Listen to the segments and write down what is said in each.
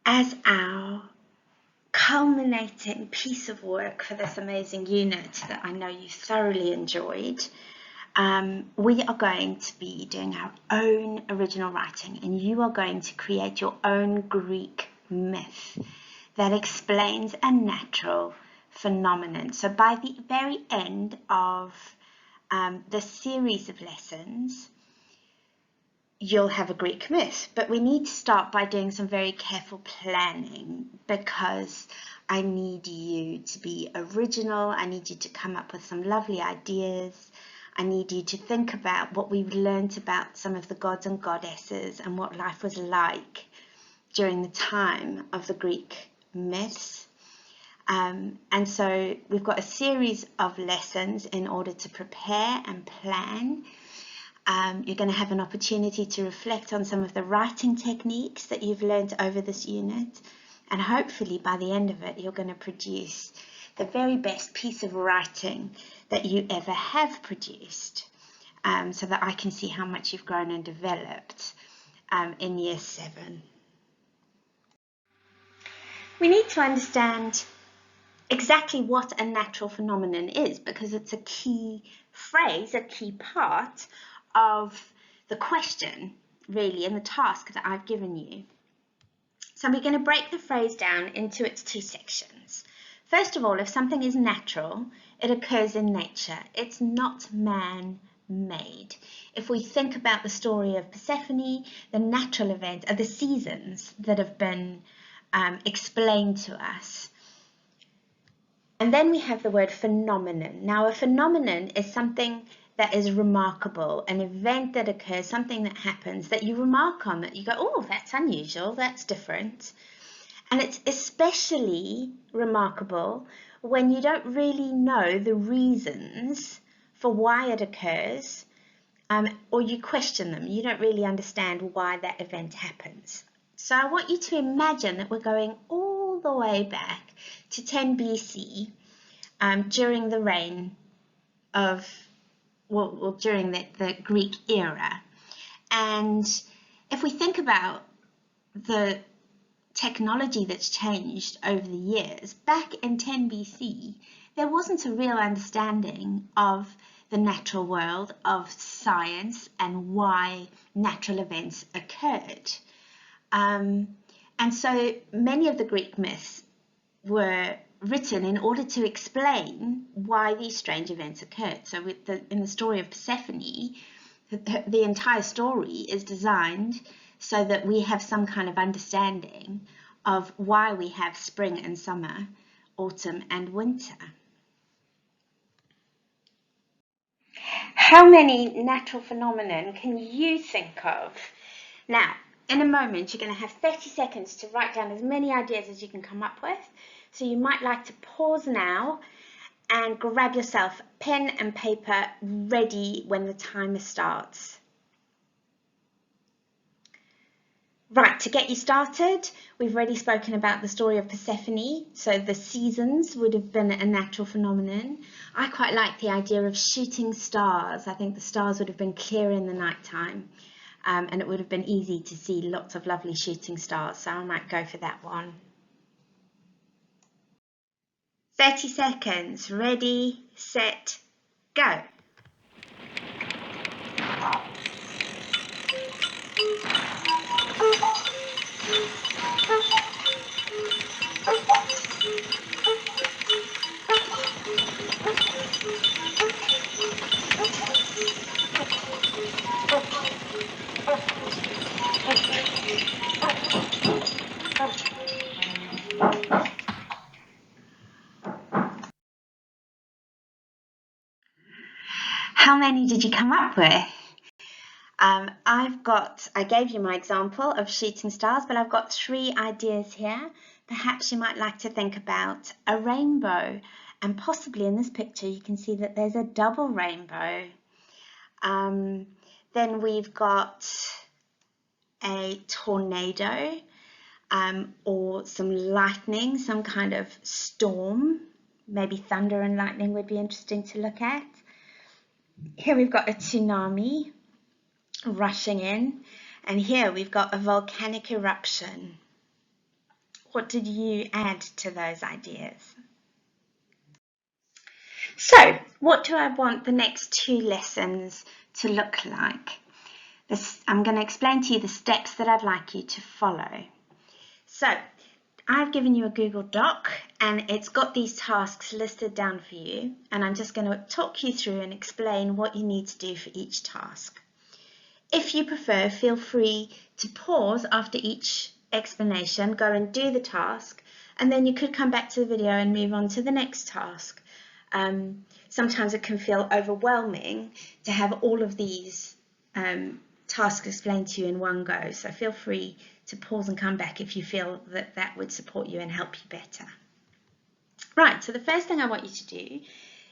as our culminating piece of work for this amazing unit that I know you thoroughly enjoyed, we are going to be doing our own original writing, and you are going to create your own Greek myth that explains a natural phenomenon. So by the very end of the series of lessons, you'll have a Greek myth, but we need to start by doing some very careful planning, because I need you to be original. I need you to come up with some lovely ideas. I need you to think about what we've learned about some of the gods and goddesses and what life was like during the time of the Greek myths. And so we've got a series of lessons in order to prepare and plan. You're going to have an opportunity to reflect on some of the writing techniques that you've learned over this unit, and hopefully by the end of it you're going to produce the very best piece of writing that you ever have produced, so that I can see how much you've grown and developed in year 7. We need to understand exactly what a natural phenomenon is, because it's a key phrase, a key part of the question, really, and the task that I've given you. So we're going to break the phrase down into its 2 sections. First of all, if something is natural, it occurs in nature. It's not man-made. If we think about the story of Persephone, the natural events are the seasons that have been explained to us. And then we have the word phenomenon. Now, a phenomenon is something that is remarkable, an event that occurs, something that happens that you remark on, that you go, oh, that's unusual, that's different. And it's especially remarkable when you don't really know the reasons for why it occurs, or you question them. You don't really understand why that event happens. So I want you to imagine that we're going all the way back to 10 BC, during the reign of, well, during the Greek era. And if we think about the technology that's changed over the years, back in 10 BC, there wasn't a real understanding of the natural world, of science, and why natural events occurred. And so many of the Greek myths were written in order to explain why these strange events occurred. So in the story of Persephone, the entire story is designed so that we have some kind of understanding of why we have spring and summer, autumn and winter. How many natural phenomena can you think of? Now, in a moment, you're going to have 30 seconds to write down as many ideas as you can come up with. So you might like to pause now and grab yourself pen and paper ready when the timer starts. Right, to get you started, we've already spoken about the story of Persephone, so the seasons would have been a natural phenomenon. I quite like the idea of shooting stars. I think the stars would have been clear in the night time, and it would have been easy to see lots of lovely shooting stars, so I might go for that one. 30 seconds, ready, set, go. How many did you come up with? I gave you my example of shooting stars, but I've got 3 ideas here. Perhaps you might like to think about a rainbow, and possibly in this picture you can see that there's a double rainbow. Then we've got a tornado, or some lightning, some kind of storm. Maybe thunder and lightning would be interesting to look at. Here we've got a tsunami rushing in, and here we've got a volcanic eruption. What did you add to those ideas? So, what do I want the next 2 lessons to look like? I'm going to explain to you the steps that I'd like you to follow. So, I've given you a Google Doc and it's got these tasks listed down for you, and I'm just going to talk you through and explain what you need to do for each task. If you prefer, feel free to pause after each explanation, go and do the task, and then you could come back to the video and move on to the next task. Sometimes it can feel overwhelming to have all of these tasks explained to you in one go, so feel free to pause and come back if you feel that that would support you and help you better. Right, so the first thing I want you to do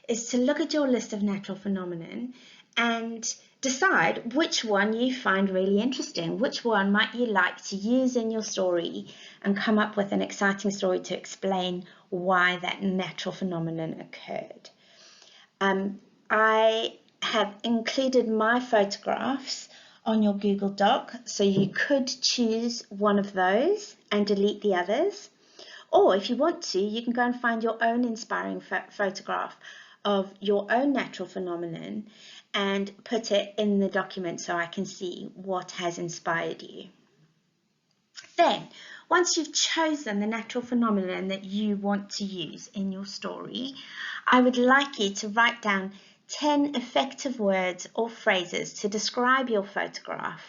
is to look at your list of natural phenomenon and decide which one you find really interesting. Which one might you like to use in your story and come up with an exciting story to explain why that natural phenomenon occurred. I have included my photographs on your Google Doc, so you could choose one of those and delete the others. Or if you want to, you can go and find your own inspiring photograph of your own natural phenomenon and put it in the document so I can see what has inspired you. Then, once you've chosen the natural phenomenon that you want to use in your story, I would like you to write down 10 effective words or phrases to describe your photograph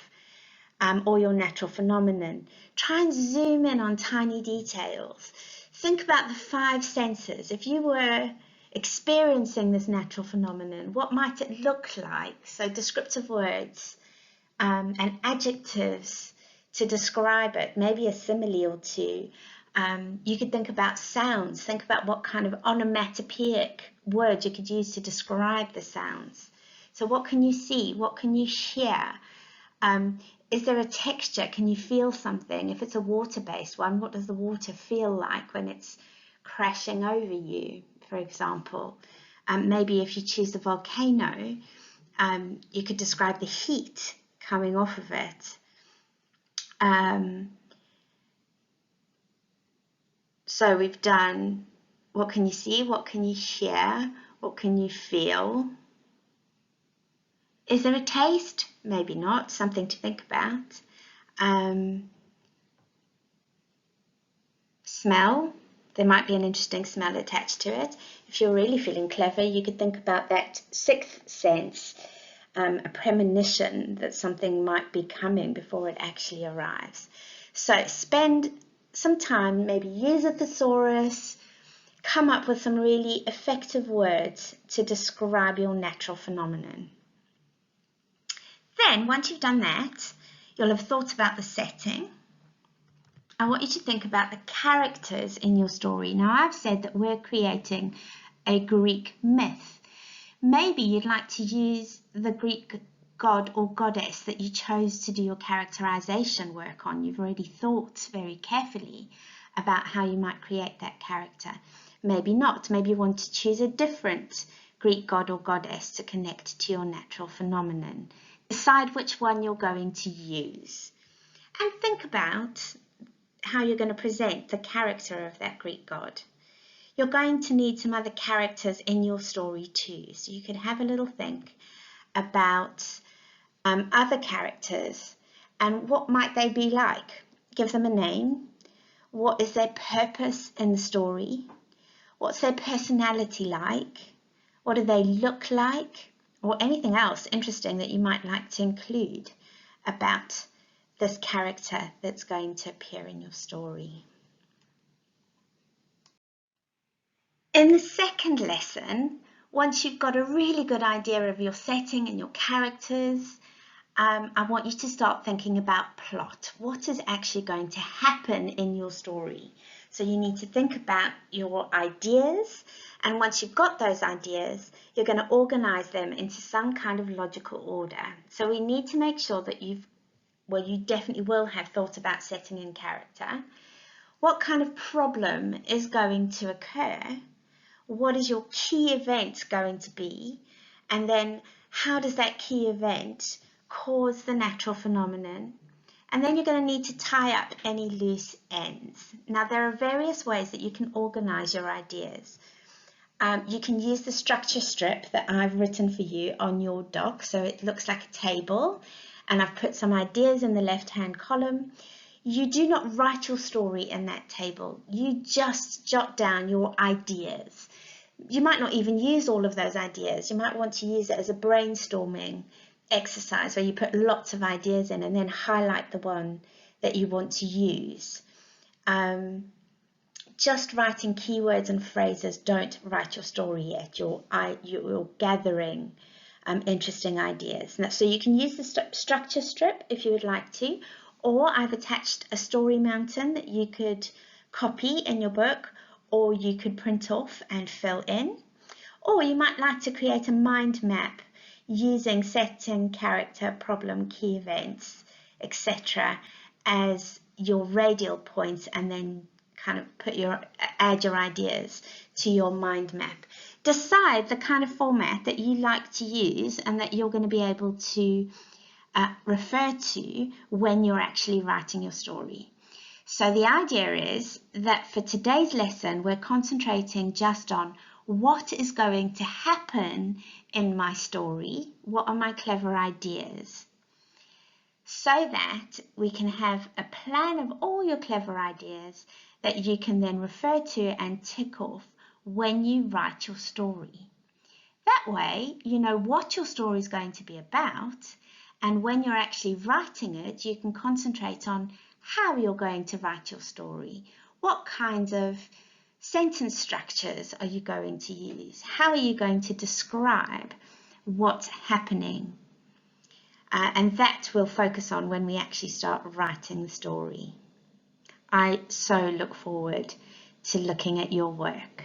or your natural phenomenon. Try and zoom in on tiny details. Think about the 5 senses. If you were experiencing this natural phenomenon, what might it look like? So descriptive words and adjectives to describe it, maybe a simile or two. You could think about sounds. Think about what kind of onomatopoeic words you could use to describe the sounds. So what can you see? What can you hear? Is there a texture? Can you feel something? If it's a water-based one, what does the water feel like when it's crashing over you, for example? Maybe if you choose a volcano, you could describe the heat coming off of it. So we've done what can you see, what can you hear, what can you feel. Is there a taste? Maybe not, something to think about. Smell, there might be an interesting smell attached to it. If you're really feeling clever, you could think about that 6th sense, a premonition that something might be coming before it actually arrives. So spend some time, maybe use a thesaurus, come up with some really effective words to describe your natural phenomenon. Then, once you've done that, you'll have thought about the setting. I want you to think about the characters in your story. Now, I've said that we're creating a Greek myth. Maybe you'd like to use the Greek god or goddess that you chose to do your characterization work on. You've already thought very carefully about how you might create that character. Maybe not. Maybe you want to choose a different Greek god or goddess to connect to your natural phenomenon. Decide which one you're going to use and think about how you're going to present the character of that Greek god. You're going to need some other characters in your story too, so you could have a little think about other characters and what might they be like. Give them a name. What is their purpose in the story? What's their personality like? What do they look like? Or anything else interesting that you might like to include about this character that's going to appear in your story. In the second lesson, once you've got a really good idea of your setting and your characters, I want you to start thinking about plot. What is actually going to happen in your story? So you need to think about your ideas, and once you've got those ideas, you're going to organize them into some kind of logical order. So we need to make sure that you definitely will have thought about setting and character. What kind of problem is going to occur? What is your key event going to be? And then how does that key event cause the natural phenomenon? And then you're going to need to tie up any loose ends. Now, there are various ways that you can organize your ideas. You can use the structure strip that I've written for you on your doc, so it looks like a table, and I've put some ideas in the left-hand column. You do not write your story in that table. You just jot down your ideas. You might not even use all of those ideas. You might want to use it as a brainstorming exercise where you put lots of ideas in and then highlight the one that you want to use. Just writing keywords and phrases don't write your story yet. You're gathering interesting ideas. So you can use the structure strip if you would like to, or I've attached a story mountain that you could copy in your book, or you could print off and fill in. Or you might like to create a mind map using setting, character, problem, key events, etc. as your radial points, and then kind of add your ideas to your mind map. Decide the kind of format that you like to use and that you're going to be able to refer to when you're actually writing your story. So the idea is that for today's lesson, we're concentrating just on what is going to happen in my story, what are my clever ideas, so that we can have a plan of all your clever ideas that you can then refer to and tick off when you write your story. That way, you know what your story is going to be about, and when you're actually writing it, you can concentrate on how you're going to write your story. What kinds of sentence structures are you going to use? How are you going to describe what's happening? And that we'll focus on when we actually start writing the story. I so look forward to looking at your work.